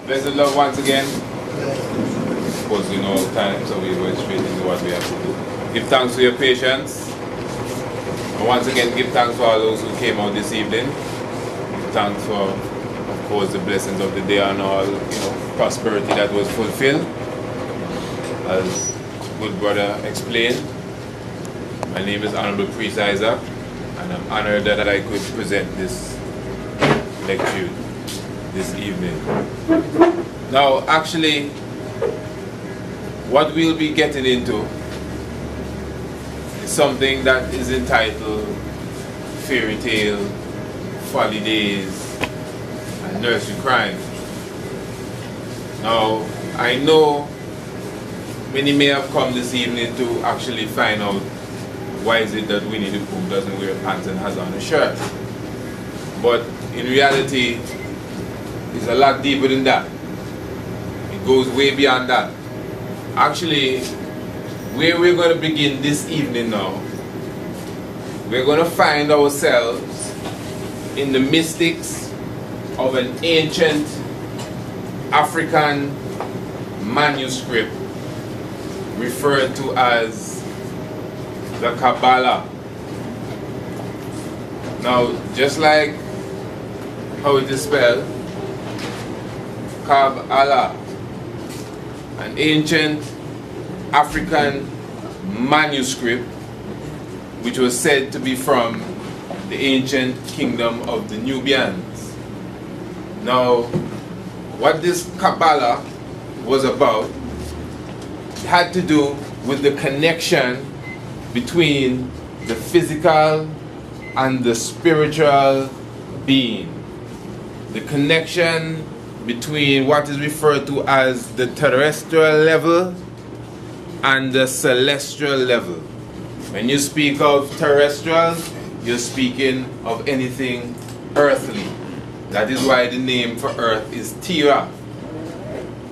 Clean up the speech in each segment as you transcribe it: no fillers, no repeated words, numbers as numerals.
Blessed love once again. Of course, you know time, so we go straight into what we have to do. Give thanks for your patience. And once again, give thanks for all those who came out this evening. Give thanks for, of course, the blessings of the day and all, prosperity that was fulfilled. As good brother explained, my name is Honorable Priest Isaac, and I'm honored that I could present this lecture this evening. Now, actually, what we'll be getting into is something that is entitled Fairy Tale, Folly, Daze, and Nursery Crime. Now, I know many may have come this evening to actually find out why is it that Winnie the Pooh doesn't wear pants and has on a shirt. But in reality, it's a lot deeper than that. It goes way beyond that. Actually, where we're going to begin this evening now, we're going to find ourselves in the mystics of an ancient African manuscript referred to as the Kabbalah. Now, just like how it is spelled, Kabbalah, an ancient African manuscript which was said to be from the ancient kingdom of the Nubians. Now, what this Kabbalah was about had to do with the connection between the physical and the spiritual being. The connection between what is referred to as the terrestrial level and the celestial level. When you speak of terrestrial, you're speaking of anything earthly. That is why the name for earth is Tira.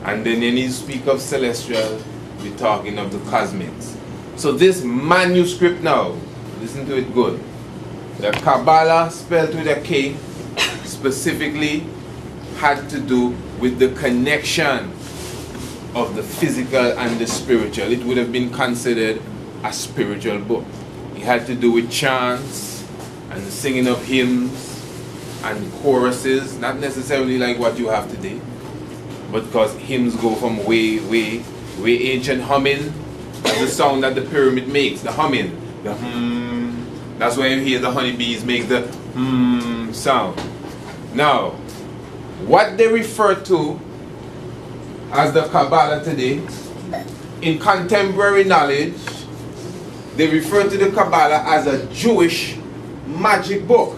And then when you speak of celestial, we're talking of the cosmics. So this manuscript now, listen to it good. The Kabbalah, spelled with a K, specifically had to do with the connection of the physical and the spiritual. It would have been considered a spiritual book. It had to do with chants and the singing of hymns and choruses, not necessarily like what you have today, but because hymns go from way ancient humming. That's the sound that the pyramid makes, the humming, the hum. That's why you hear the honeybees make the hum sound. Now, what they refer to as the Kabbalah today, in contemporary knowledge, they refer to the Kabbalah as a Jewish magic book,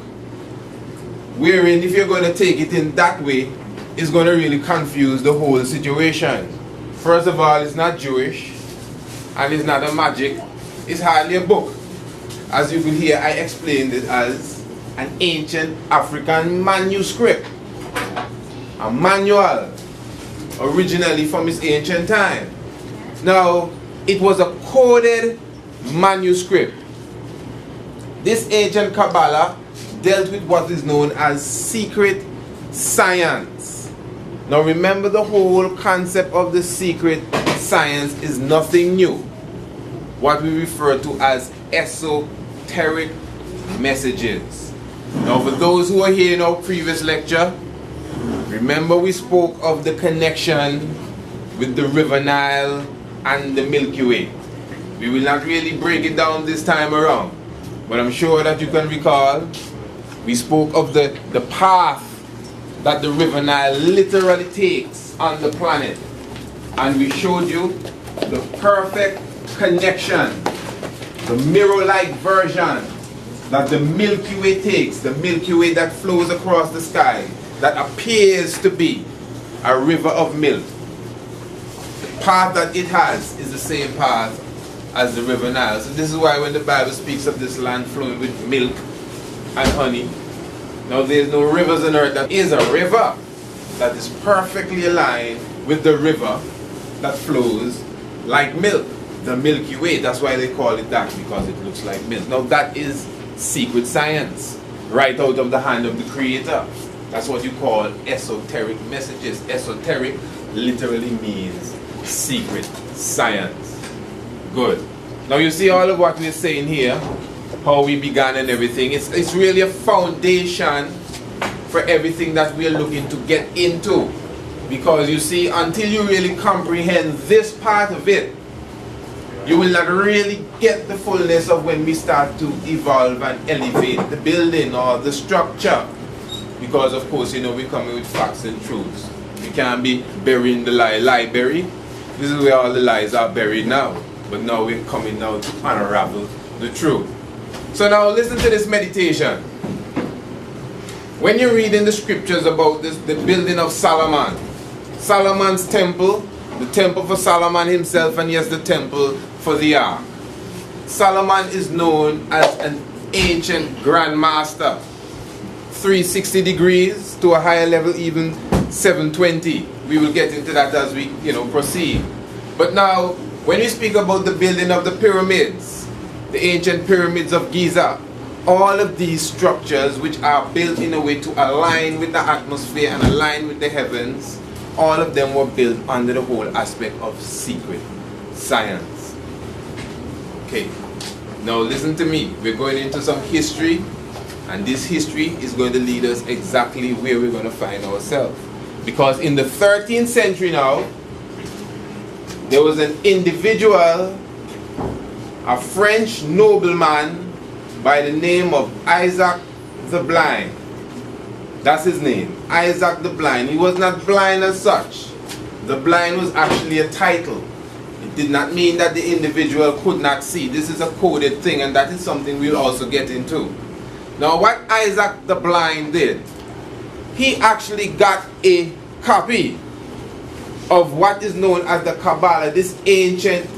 wherein if you're going to take it in that way, it's going to really confuse the whole situation. First of all, it's not Jewish, and it's not a magic, it's hardly a book. As you can hear, I explained it as an ancient African manuscript. A manual, originally from its ancient time. Now, it was a coded manuscript. This ancient Kabbalah dealt with what is known as secret science. Now remember, the whole concept of the secret science is nothing new. What we refer to as esoteric messages. Now for those who are here in our previous lecture, remember we spoke of the connection with the River Nile and the Milky Way. We will not really break it down this time around, but I'm sure that you can recall we spoke of the path that the River Nile literally takes on the planet, and we showed you the perfect connection, the mirror-like version that the Milky Way takes, the Milky Way that flows across the sky, that appears to be a river of milk. The path that it has is the same path as the River Nile. So this is why when the Bible speaks of this land flowing with milk and honey, now there's no rivers on earth. That is a river that is perfectly aligned with the river that flows like milk, the Milky Way. That's why they call it that, because it looks like milk. Now that is secret science, right out of the hand of the Creator. That's what you call esoteric messages. Esoteric literally means secret science. Good. Now you see all of what we're saying here, how we began and everything. It's really a foundation for everything that we're looking to get into. Because you see, until you really comprehend this part of it, you will not really get the fullness of when we start to evolve and elevate the building or the structure. Because of course, you know, we're coming with facts and truths. You can't be burying the lie buried. This is where all the lies are buried now. But now we're coming now to unravel the truth. So now listen to this meditation. When you read in the scriptures about this, the building of Solomon, Solomon's temple, the temple for Solomon himself, and yes, the temple for the ark. Solomon is known as an ancient grandmaster. 360 degrees to a higher level, even 720. We will get into that as we, you know, proceed. But now, when we speak about the building of the pyramids, the ancient pyramids of Giza, all of these structures which are built in a way to align with the atmosphere and align with the heavens, all of them were built under the whole aspect of secret science. Okay, now listen to me. We're going into some history, and this history is going to lead us exactly where we're going to find ourselves. Because in the 13th century now, there was an individual, a French nobleman by the name of Isaac the Blind. That's his name, Isaac the Blind. He was not blind as such. The blind was actually a title. It did not mean that the individual could not see. This is a coded thing, and that is something we'll also get into. Now what Isaac the Blind did, he actually got a copy of what is known as the Kabbalah, this ancient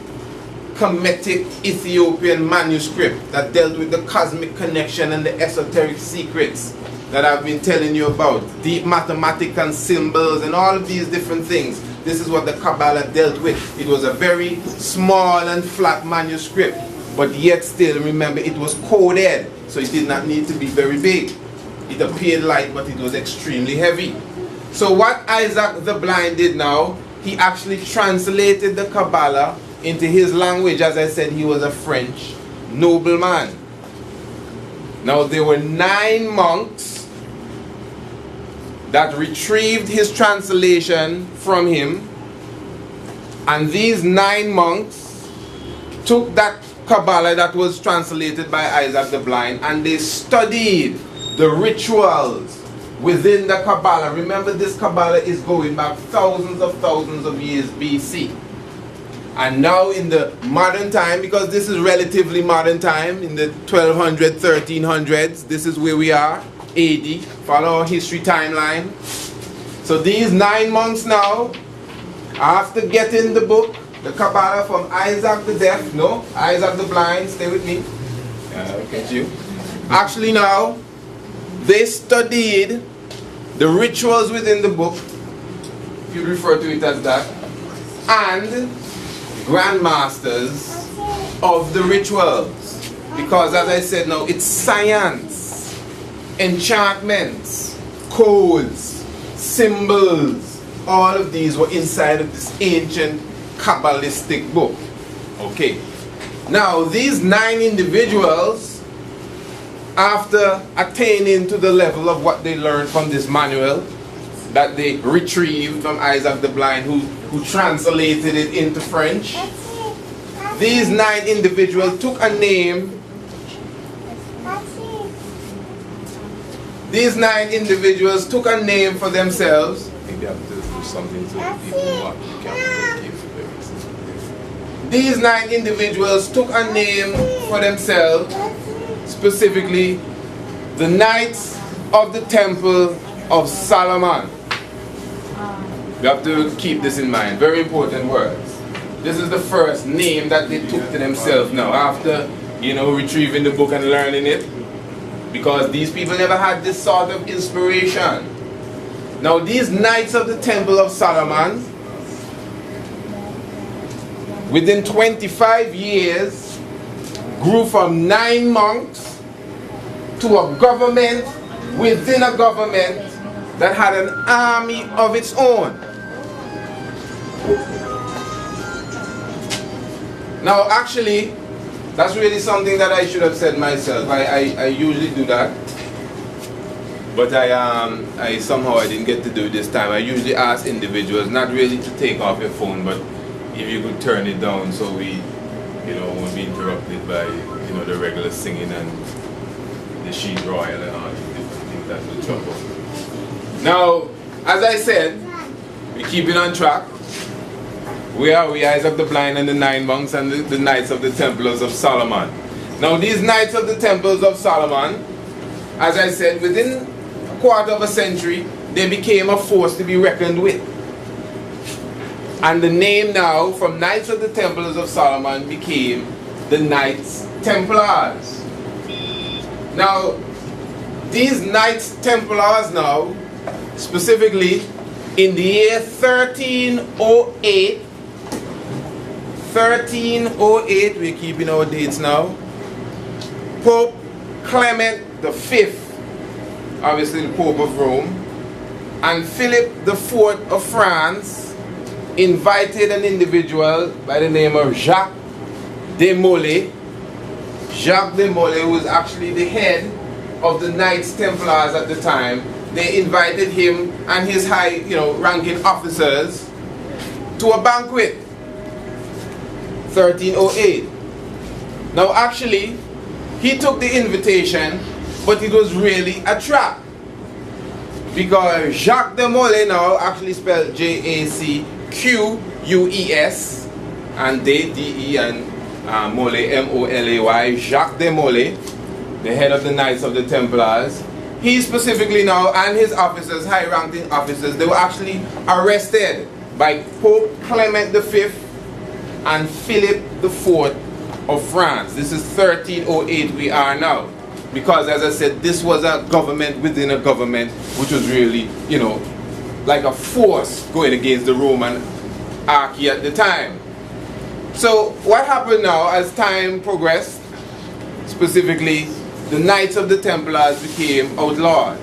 Kemetic Ethiopian manuscript that dealt with the cosmic connection and the esoteric secrets that I've been telling you about, deep mathematical symbols and all of these different things. This is what the Kabbalah dealt with. It was a very small and flat manuscript, but yet still, remember, it was coded, so it did not need to be very big. It appeared light, but it was extremely heavy. So what Isaac the Blind did now, he actually translated the Kabbalah into his language. As I said, he was a French nobleman. Now there were 9 monks that retrieved his translation from him, and these 9 monks took that Kabbalah that was translated by Isaac the Blind, and they studied the rituals within the Kabbalah. Remember, this Kabbalah is going back thousands of years BC. And now in the modern time, because this is relatively modern time, in the 1200s, 1300s, this is where we are, AD, follow our history timeline. So these 9 monks now, after getting the book, the Kabbalah from Isaac the Deaf, no, Isaac the Blind, stay with me, look at you. Actually now, they studied the rituals within the book, if you refer to it as that, and grandmasters of the rituals. Because as I said now, it's science, enchantments, codes, symbols, all of these were inside of this ancient Kabbalistic book. Okay. Now these 9 individuals, after attaining to the level of what they learned from this manual that they retrieved from Isaac the Blind, who translated it into French, these 9 individuals took a name. These 9 individuals took a name for themselves. Maybe I have to do something so people watch. These 9 individuals took a name for themselves, specifically the Knights of the Temple of Solomon. You have to keep this in mind. Very important words. This is the first name that they took to themselves now, after, you know, retrieving the book and learning it. Because these people never had this sort of inspiration. Now these Knights of the Temple of Solomon, within 25 years, grew from 9 monks to a government within a government that had an army of its own. Now actually, that's really something that I should have said myself. I usually do that, but I somehow I didn't get to do it this time. I usually ask individuals not really to take off your phone, but if you could turn it down so we, you know, won't be interrupted by, you know, the regular singing and the sheet royal and all these different things that will trouble. Now, as I said, we keep it on track. We are Eyes of the Blind and the Nine Monks and the Knights of the Templars of Solomon. Now these Knights of the Templars of Solomon, as I said, within a quarter of a century, they became a force to be reckoned with. And the name now from Knights of the Templars of Solomon became the Knights Templars. Now, these Knights Templars now, specifically in the year 1308, we're keeping our dates now, Pope Clement V, obviously the Pope of Rome, and Philip IV of France invited an individual by the name of Jacques de Molay. Jacques de Molay was actually the head of the Knights Templars at the time. They invited him and his high, you know, ranking officers to a banquet. 1308. Now actually, he took the invitation, but it was really a trap. Because Jacques de Molay now, actually spelled J-A-C-Q-U-E-S, and D-E and Molay, M-O-L-A-Y, Jacques de Molay, the head of the Knights of the Templars. He specifically now, and his officers, high-ranking officers, they were actually arrested by Pope Clement V and Philip IV of France. This is 1308 we are now. Because as I said, this was a government within a government, which was really, you know, like a force going against the Roman archy at the time. So what happened now as time progressed, specifically, the Knights of the Templars became outlawed.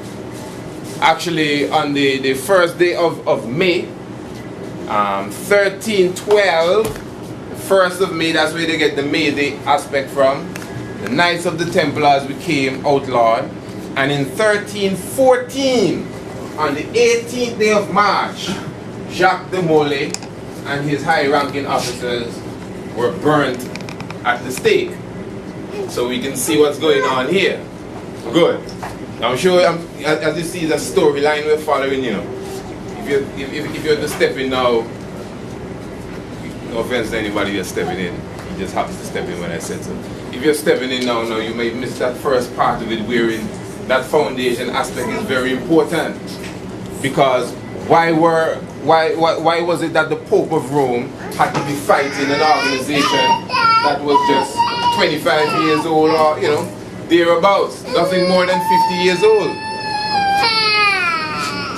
Actually, on the first day of May, 1312, 1st of May, that's where they get the May Day aspect from. The Knights of the Templars became outlawed. And in 1314, on the 18th day of March, Jacques de Molay and his high-ranking officers were burnt at the stake. So we can see what's going on here. Good. Now I'm sure, as you see, the storyline we're following, you know. If you're just stepping now, no offense to anybody that's stepping in, he just happens to step in when I said so. If you're stepping in now, you may miss that first part of it, wherein that foundation aspect is very important. Because why was it that the Pope of Rome had to be fighting an organization that was just 25 years old, or, you know, thereabouts, nothing more than 50 years old?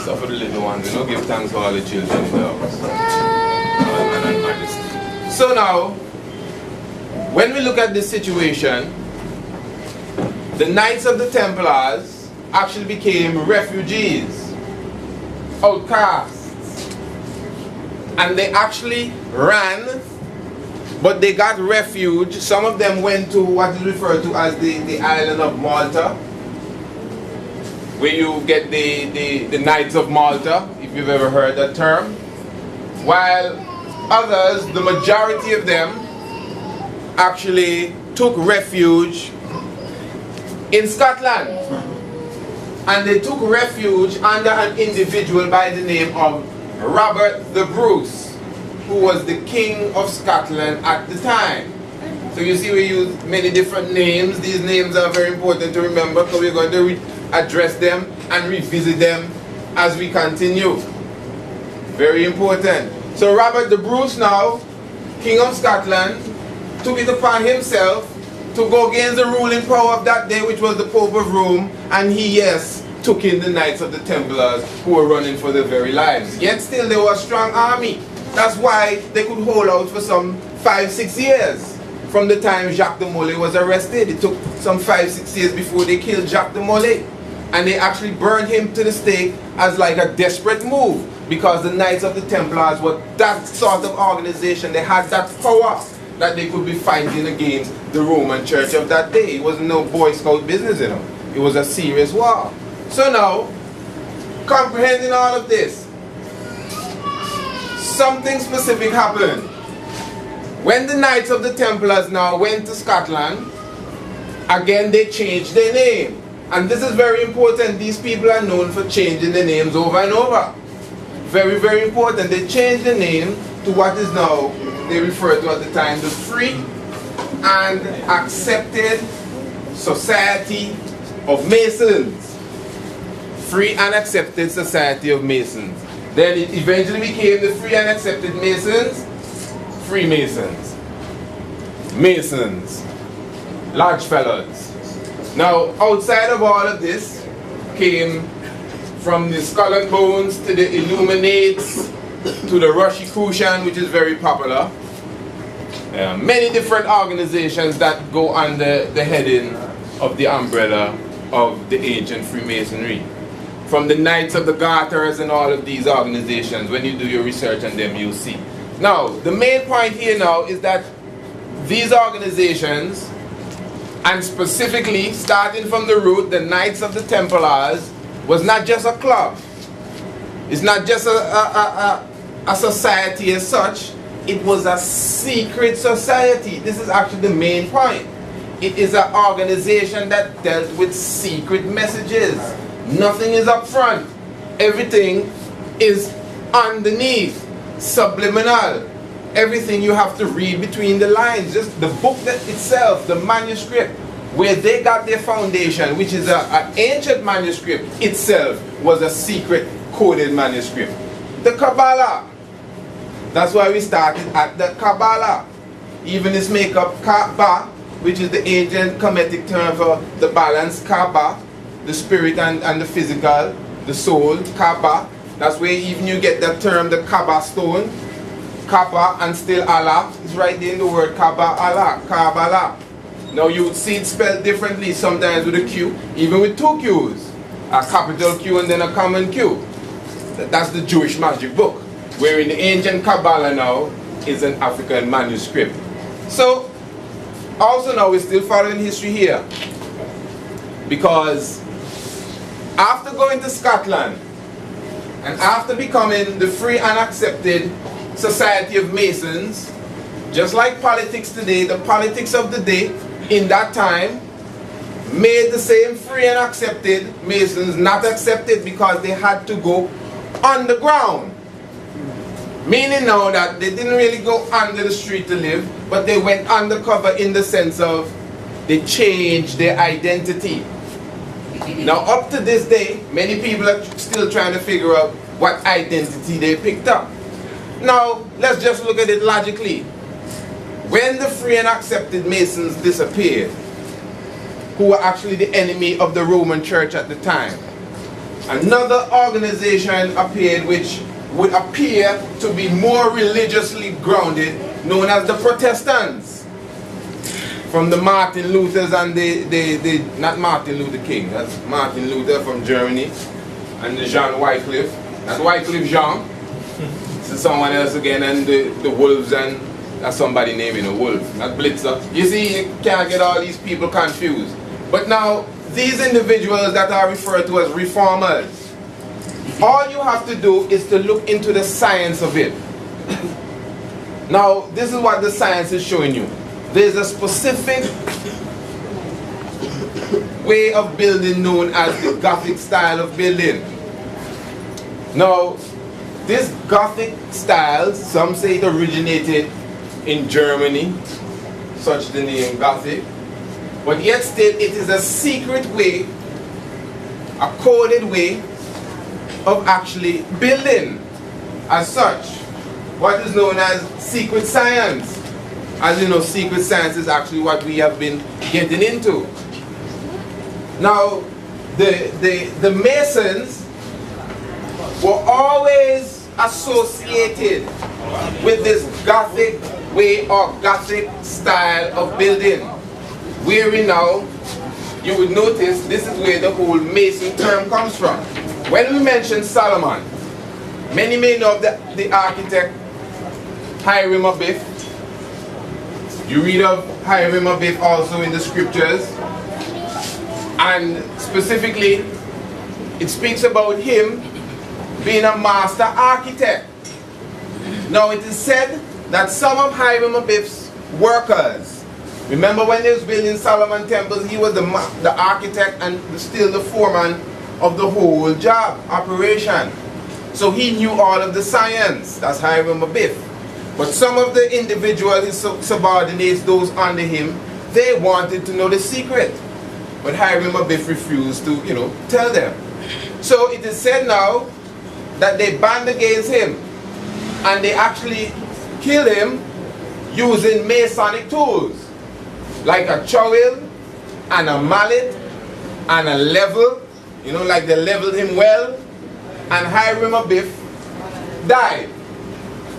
Suffer the little ones, you know, give thanks for all the children in the house. So now, when we look at this situation, the Knights of the Templars actually became refugees, outcasts, and they actually ran, but they got refuge. Some of them went to what is referred to as the island of Malta, where you get the Knights of Malta, if you've ever heard that term, while others, the majority of them, actually took refuge in Scotland. And they took refuge under an individual by the name of Robert the Bruce, who was the King of Scotland at the time. So you see, we use many different names. These names are very important to remember, because we're going to address them and revisit them as we continue. Very important. So Robert the Bruce now, King of Scotland, took it upon himself to go against the ruling power of that day, which was the Pope of Rome, and he, yes, took in the Knights of the Templars, who were running for their very lives. Yet still they were a strong army. That's why they could hold out for some 5-6 years. From the time Jacques de Molay was arrested, it took some 5-6 years before they killed Jacques de Molay. and they actually burned him to the stake as like a desperate move, because the Knights of the Templars were that sort of organization. They had that power that they could be fighting against the Roman Church of that day. It wasn't no Boy Scout business, you know. It was a serious war. So now, comprehending all of this, something specific happened. When the Knights of the Templars now went to Scotland, again they changed their name. And this is very important. These people are known for changing their names over and over. Very, very important. They changed the name to what is now, they refer to at the time, the Free and Accepted Society of Masons. Free and Accepted Society of Masons. Then it eventually became the Free and Accepted Masons, Freemasons, Masons, large fellows. Now, outside of all of this came from the Skull and Bones to the Illuminates to the Rosicrucian, which is very popular. Many different organizations that go under the heading of the umbrella of the ancient Freemasonry. From the Knights of the Garters and all of these organizations, when you do your research on them, you'll see. Now, the main point here now is that these organizations, and specifically starting from the root, the Knights of the Templars, was not just a club. It's not just a society as such. It was a secret society. This is actually the main point. It is an organization that dealt with secret messages. Nothing is up front. Everything is underneath, subliminal. Everything you have to read between the lines. Just the book that itself, the manuscript, where they got their foundation, which is an ancient manuscript itself, was a secret coded manuscript. The Kabbalah. That's why we started at the Kabbalah. Even this makeup Kaaba, which is the ancient Kemetic term for the balance, Kaaba, the spirit and the physical, the soul, Kaaba. That's where even you get that term, the Kaaba stone. Kaaba and still Allah is right there in the word Kaaba Allah, Kabbalah. Now you would see it spelled differently, sometimes with a Q, even with two Q's. A capital Q and then a common Q. That's the Jewish magic book, where in the ancient Kabbalah now is an African manuscript. So, also now we're still following history here, because after going to Scotland and after becoming the Free and Accepted Society of Masons, just like politics today, the politics of the day in that time made the same Free and Accepted Masons not accepted, because they had to go underground. Meaning now that they didn't really go under the street to live, but they went undercover in the sense of they changed their identity. Now up to this day, many people are still trying to figure out what identity they picked up. Now, let's just look at it logically. When the Free and Accepted Masons disappeared, who were actually the enemy of the Roman Church at the time, another organization appeared which would appear to be more religiously grounded, known as the Protestants. From the Martin Luthers and not Martin Luther King, that's Martin Luther from Germany, and the Jean Wycliffe, that's Wycliffe Jean. This is someone else again, and the Wolves, and that's somebody naming a wolf, not Blitzer. You see, you can't get all these people confused. But now, these individuals that are referred to as reformers, all you have to do is to look into the science of it. Now, this is what the science is showing you. There's a specific way of building known as the Gothic style of building. Now, this Gothic style, some say it originated in Germany, such the name Gothic, but yet still it is a secret way, a coded way of actually building as such. What is known as secret science. As you know, secret science is actually what we have been getting into. Now, the Masons were always associated with this Gothic way or Gothic style of building, where we now you would notice this is where the whole Mason term comes from. When we mention Solomon, many may know the architect Hiram Abiff. You read of Hiram Abiff also in the scriptures, and specifically it speaks about him being a master architect. Now it is said that some of Hiram Abiff's workers, remember when he was building Solomon temples, he was the architect and still the foreman of the whole job, operation. So he knew all of the science. That's Hiram Abiff. But some of the individuals, his subordinates, those under him, they wanted to know the secret. But Hiram Abiff refused to, tell them. So it is said now that they band against him and they actually killed him using Masonic tools like a trowel and a mallet and a level, like they leveled him well, and Hiram Abiff died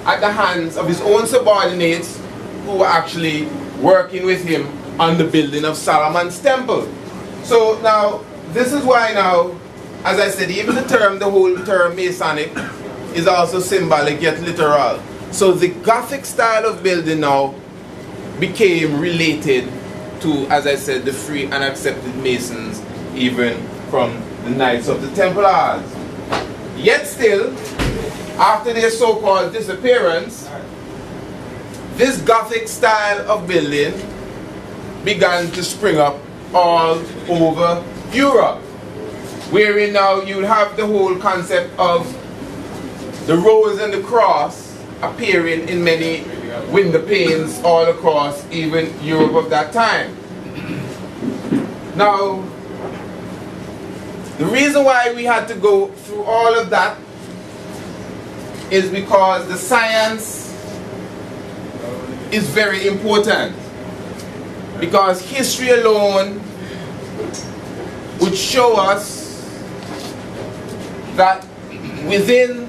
at the hands of his own subordinates who were actually working with him on the building of Solomon's temple. So now, this is why now, as I said, even the whole term Masonic is also symbolic yet literal. So the Gothic style of building now became related to, as I said, the free and accepted Masons, even from the Knights of the Templars. Yet still, after their so-called disappearance, this Gothic style of building began to spring up all over Europe, wherein now you'll have the whole concept of the rose and the cross appearing in many window panes all across even Europe of that time. Now, the reason why we had to go through all of that is because the science is very important. Because history alone would show us that within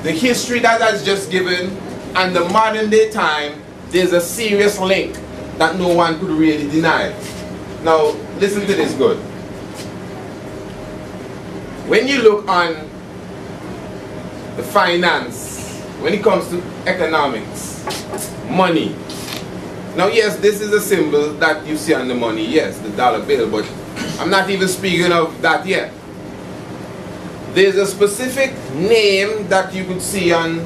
the history that has just given and the modern day time, there's a serious link that no one could really deny. Now, listen to this good. When you look on the finance, when it comes to economics, money. Now yes, this is a symbol that you see on the money, yes, the dollar bill, but I'm not even speaking of that yet. There's a specific name that you could see on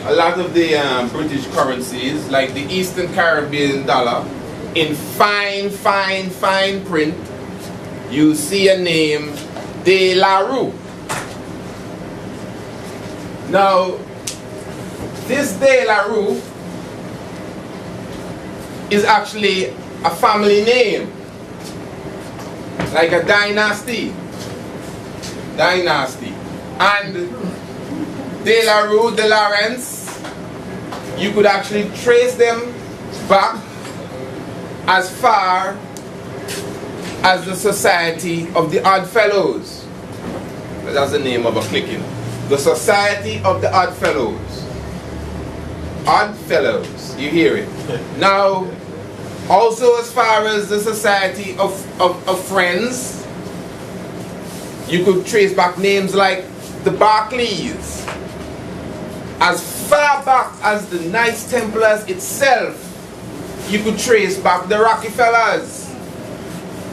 a lot of the British currencies, like the Eastern Caribbean dollar. In fine print, you see a name, De La Rue. Now, this De La Rue is actually a family name, like a dynasty. And De La Rue, De Lawrence, you could actually trace them back as far as the Society of the Odd Fellows. That's the name of a clicking. The Society of the Odd Fellows. Odd Fellows, you hear it. Now, also as far as the Society of Friends, you could trace back names like the Barclays. As far back as the Knights Templars itself, you could trace back the Rockefellers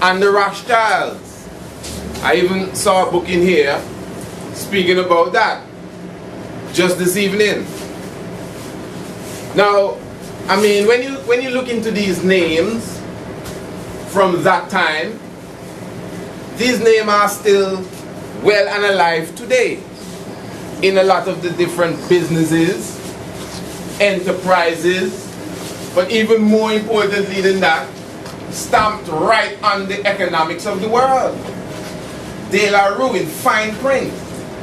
and the Rothschilds. I even saw a book in here speaking about that just this evening. Now, I mean, when you look into these names from that time, these names are still well and alive today in a lot of the different businesses, enterprises, but even more importantly than that, stamped right on the economics of the world. De La Rue in fine print.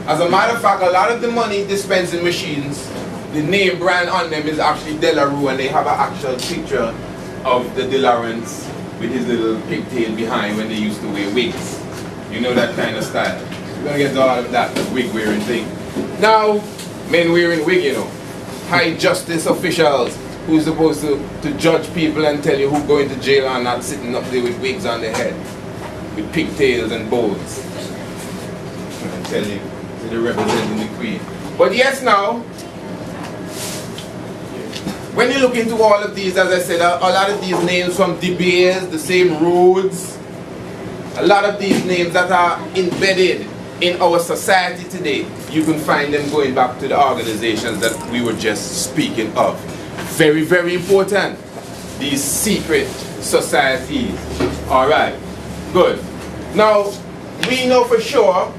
As a matter of fact, a lot of the money dispensing machines, the name brand on them is actually De La Rue, and they have an actual picture of the De Lawrence with his little pigtail behind when they used to wear wigs. You know that kind of style. We're going to get to all of that wig wearing thing. Now, men wearing wig, you know. High justice officials, who's supposed to judge people and tell you who's going to jail or not, sitting up there with wigs on their head, with pigtails and bows. And tell you, they're representing the queen. But yes, now, when you look into all of these, as I said, a lot of these names from De Beers, the same roads, a lot of these names that are embedded in our society today, you can find them going back to the organizations that we were just speaking of. Very, very important. These secret societies. Alright, good. Now, we know for sure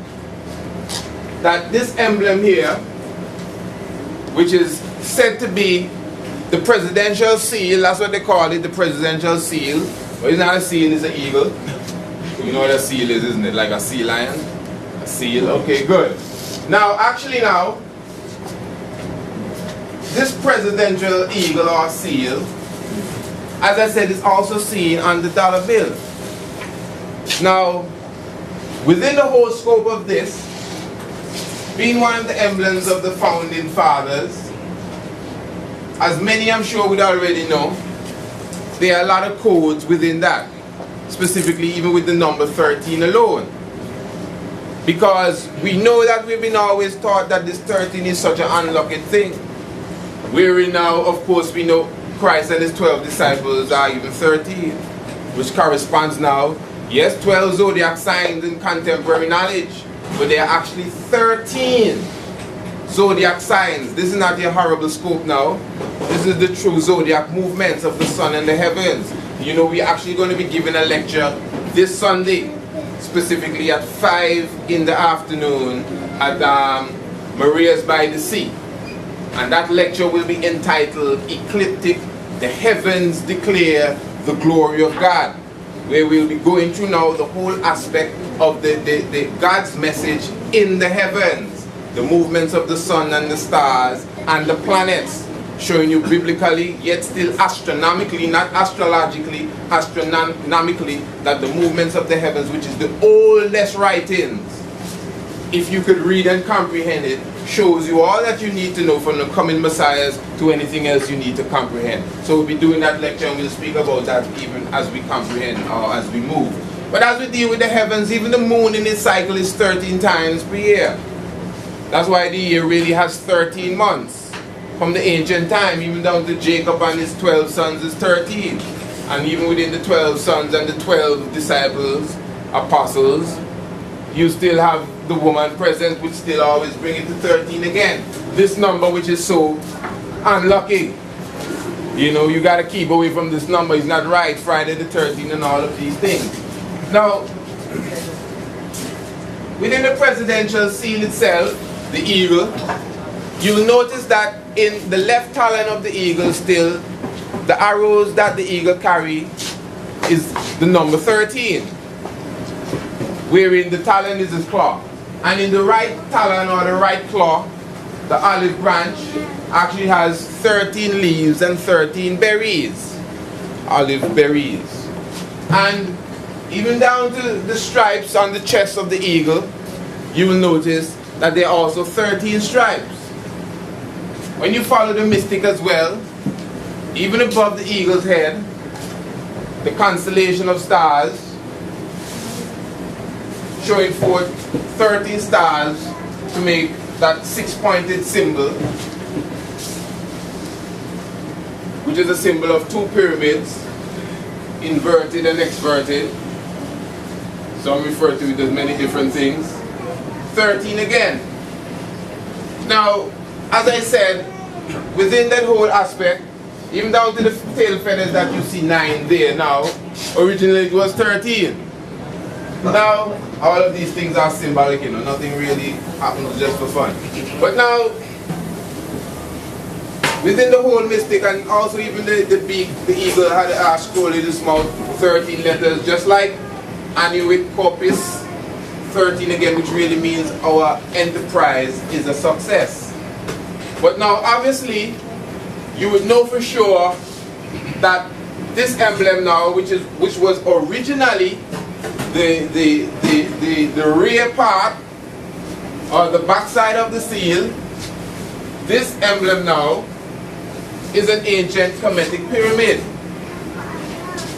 that this emblem here, which is said to be the presidential seal, that's what they call it, the presidential seal. But it's not a seal, it's an eagle. You know what a seal is, isn't it? Like a sea lion? A seal, okay, good. Now, actually now, this presidential eagle or seal, as I said, is also seen on the dollar bill. Now, within the whole scope of this, being one of the emblems of the founding fathers, as many I'm sure would already know, there are a lot of codes within that, specifically even with the number 13 alone. Because we know that we've been always taught that this 13 is such an unlucky thing. Wherein now, of course, we know Christ and his 12 disciples are even 13, which corresponds now, yes, 12 zodiac signs in contemporary knowledge, but there are actually 13 zodiac signs. This is not your horrible scope now. This is the true zodiac movements of the sun and the heavens. You know, we're actually going to be giving a lecture this Sunday, specifically at 5 in the afternoon at Maria's by the Sea. And that lecture will be entitled Ecliptic, the Heavens Declare the Glory of God, where we'll be going through now the whole aspect of the God's message in the heavens, the movements of the sun and the stars and the planets, showing you biblically, yet still astronomically, not astrologically, astronomically, that the movements of the heavens, which is the oldest writings, if you could read and comprehend it, shows you all that you need to know from the coming messiahs to anything else you need to comprehend. So we'll be doing that lecture and we'll speak about that even as we comprehend or as we move. But as we deal with the heavens, even the moon in its cycle is 13 times per year. That's why the year really has 13 months. From the ancient time, even down to Jacob and his 12 sons is 13. And even within the 12 sons and the 12 disciples, apostles, you still have the woman present, which still always bring it to 13 again. This number which is so unlucky. You know, you got to keep away from this number. It's not right, Friday the 13th and all of these things. Now, within the presidential seal itself, the eagle, you'll notice that in the left talon of the eagle still, the arrows that the eagle carry is the number 13. Wherein the talon is his claw. And in the right talon or the right claw, the olive branch actually has 13 leaves and 13 berries. Olive berries. And even down to the stripes on the chest of the eagle, you will notice that there are also 13 stripes. When you follow the mystic as well, even above the eagle's head, the constellation of stars, showing forth 13 stars to make that 6-pointed symbol, which is a symbol of 2 pyramids, inverted and exverted. Some refer to it as many different things. 13 again. Now, as I said, within that whole aspect, even down to the tail feathers that you see 9 there now, originally it was 13. Now, all of these things are symbolic, you know, nothing really happens just for fun. But now, within the whole mystic, and also even the beak, the eagle had a scroll in his mouth, 13 letters, just like Annuit Corpus, 13 again, which really means our enterprise is a success. But now, obviously, you would know for sure that this emblem now, which was originally the rear part or the back side of the seal, this emblem now is an ancient Kemetic pyramid.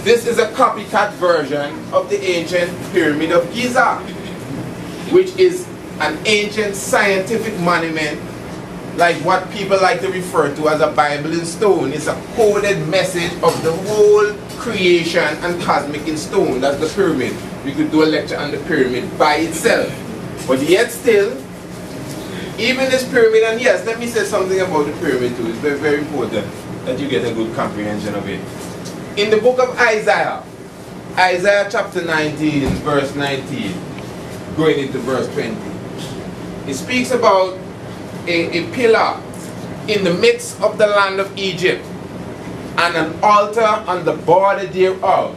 This is a copycat version of the ancient Pyramid of Giza, which is an ancient scientific monument, like what people like to refer to as a Bible in stone. It's a coded message of the whole creation and cosmic in stone. That's the pyramid. We could do a lecture on the pyramid by itself. But yet still, even this pyramid, and yes, let me say something about the pyramid too. It's very, very important that you get a good comprehension of it. In the book of Isaiah, Isaiah chapter 19, verse 19, going into verse 20, it speaks about a pillar in the midst of the land of Egypt and an altar on the border thereof.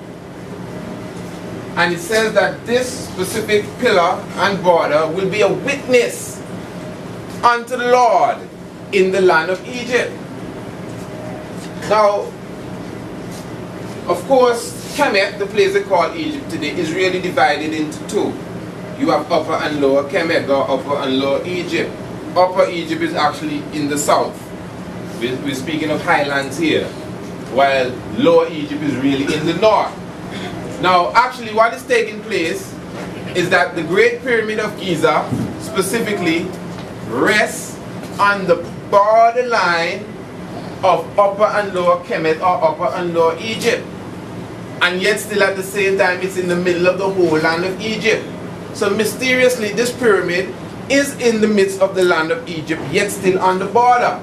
And it says that this specific pillar and border will be a witness unto the Lord in the land of Egypt. Now, of course, Kemet, the place they call Egypt today, is really divided into two. You have Upper and Lower Kemet, or Upper and Lower Egypt. Upper Egypt is actually in the south. We're speaking of highlands here, while Lower Egypt is really in the north. Now, actually, what is taking place is that the Great Pyramid of Giza specifically rests on the borderline of Upper and Lower Kemet, or Upper and Lower Egypt. And yet still at the same time it's in the middle of the whole land of Egypt. So mysteriously this pyramid is in the midst of the land of Egypt, yet still on the border.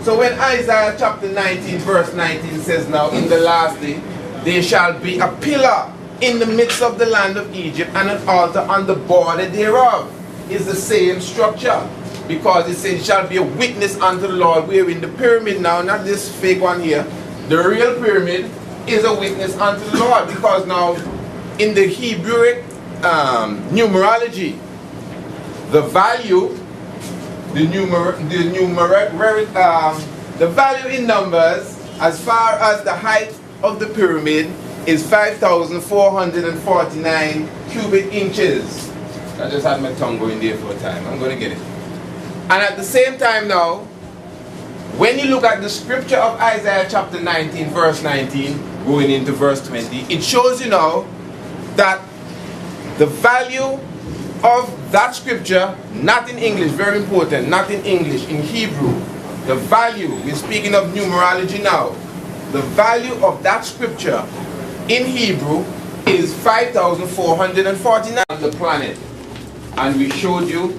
So when Isaiah chapter 19 verse 19 says, now in the last day there shall be a pillar in the midst of the land of Egypt and an altar on the border thereof, is the same structure. Because it says, shall be a witness unto the Lord. We're in the pyramid now, not this fake one here. The real pyramid is a witness unto the Lord. Because now, in the Hebrew numerology, the value, the value in numbers, as far as the height of the pyramid, is 5,449 cubic inches. I just had my tongue going there for a time. I'm going to get it. And at the same time now, when you look at the scripture of Isaiah chapter 19, verse 19, going into verse 20, it shows you now that the value of that scripture, not in English, very important, not in English, in Hebrew, the value, we're speaking of numerology now, the value of that scripture in Hebrew is 5,449 on the planet. And we showed you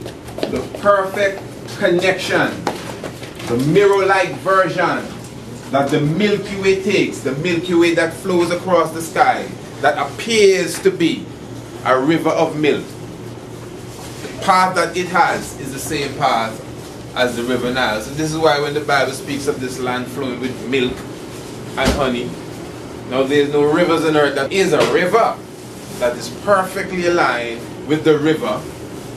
the perfect connection, the mirror-like version that the Milky Way takes, the Milky Way that flows across the sky, that appears to be a river of milk. The path that it has is the same path as the river Nile. So this is why when the Bible speaks of this land flowing with milk and honey, now there's no rivers on earth. That is a river that is perfectly aligned with the river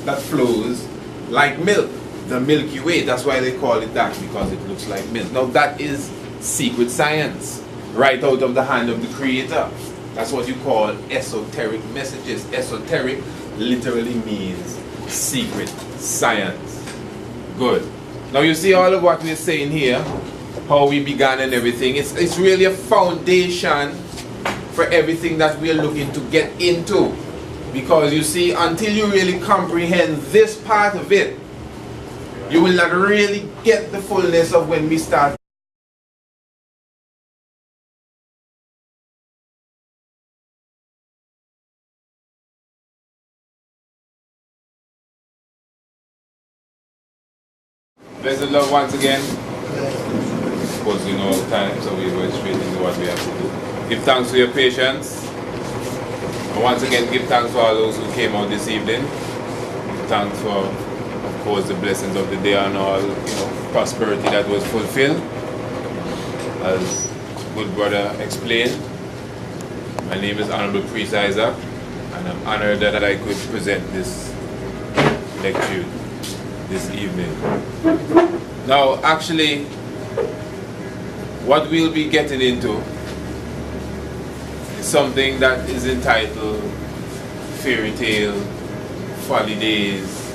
that flows like milk. The Milky Way, that's why they call it that, because it looks like milk. Now that is secret science, right out of the hand of the Creator. That's what you call esoteric messages. Esoteric literally means secret science. Good. Now you see all of what we're saying here, how we began and everything. It's really a foundation for everything that we're looking to get into. Because you see, until you really comprehend this part of it, you will not really get the fullness of when we start. Bless the Lord once again. Of course, you know time, so we go straight into what we have to do. Give thanks for your patience. And once again, give thanks for all those who came out this evening. Thanks for, of course, the blessings of the day and all, prosperity that was fulfilled. As good brother explained, my name is Honorable Priest Isaac, and I'm honored that I could present this lecture this evening. Now, actually, what we'll be getting into is something that is entitled Fairy Tale, Folly, Daze,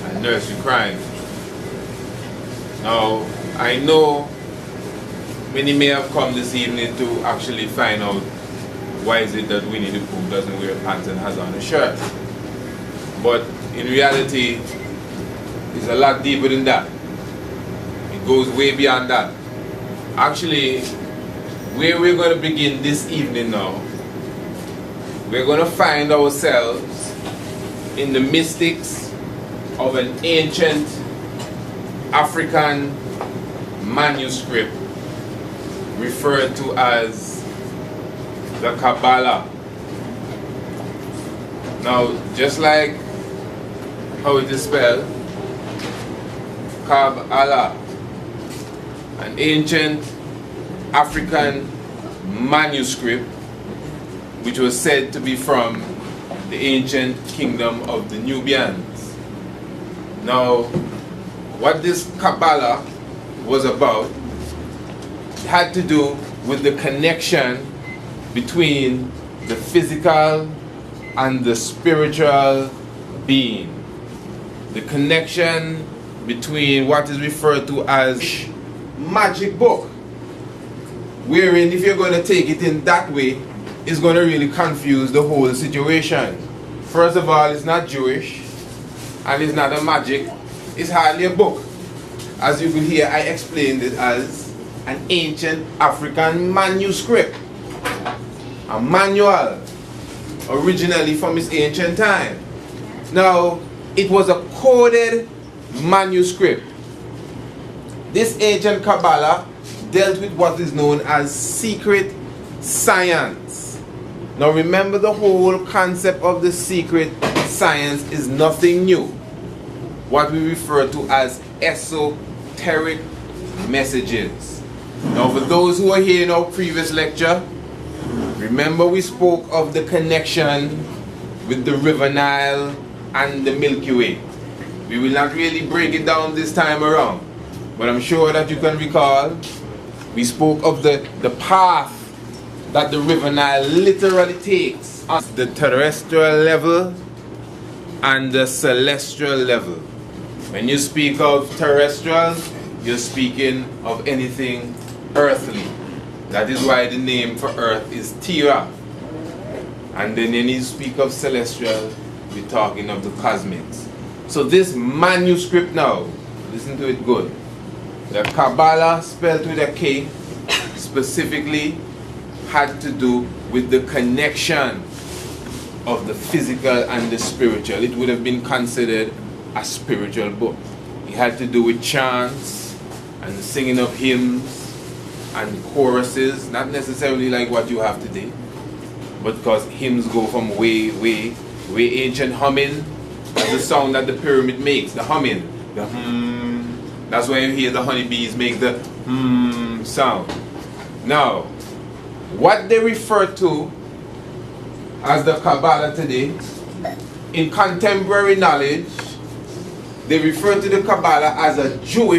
and Nursery Crime. Now, I know many may have come this evening to actually find out why is it that Winnie the Pooh doesn't wear pants and has on a shirt. But in reality, it's a lot deeper than that. It goes way beyond that. Actually, where we're going to begin this evening now, we're going to find ourselves in the mystics of an ancient African manuscript referred to as the Kabbalah. Now, just like how it is spelled, Kabbalah, an ancient African manuscript which was said to be from the ancient kingdom of the Nubians. Now, what this Kabbalah was about had to do with the connection between the physical and the spiritual being. The connection between what is referred to as magic book, wherein if you're going to take it in that way, it's going to really confuse the whole situation. First of all, it's not Jewish and it's not a magic, it's hardly a book. As you could hear, I explained it as an ancient African manuscript, a manual originally from its ancient time. Now, it was a coded manuscript. This ancient Kabbalah dealt with what is known as secret science. Now remember, the whole concept of the secret science is nothing new. What we refer to as esoteric messages. Now for those who are here in our previous lecture, remember we spoke of the connection with the River Nile and the Milky Way. We will not really break it down this time around, but I'm sure that you can recall we spoke of the path that the River Nile literally takes on the terrestrial level and the celestial level. When you speak of terrestrial, you're speaking of anything earthly. That is why the name for earth is Terra. And then when you speak of celestial, we're talking of the cosmics. So this manuscript now, listen to it good. The Kabbalah, spelled with a K, specifically had to do with the connection of the physical and the spiritual. It would have been considered a spiritual book. It had to do with chants and singing of hymns and choruses, not necessarily like what you have today, but because hymns go from way ancient humming. That's the sound that the pyramid makes, the humming, the hum. That's why you hear the honeybees make the sound. Now, what they refer to as the Kabbalah today, in contemporary knowledge, they refer to the Kabbalah as a Jewish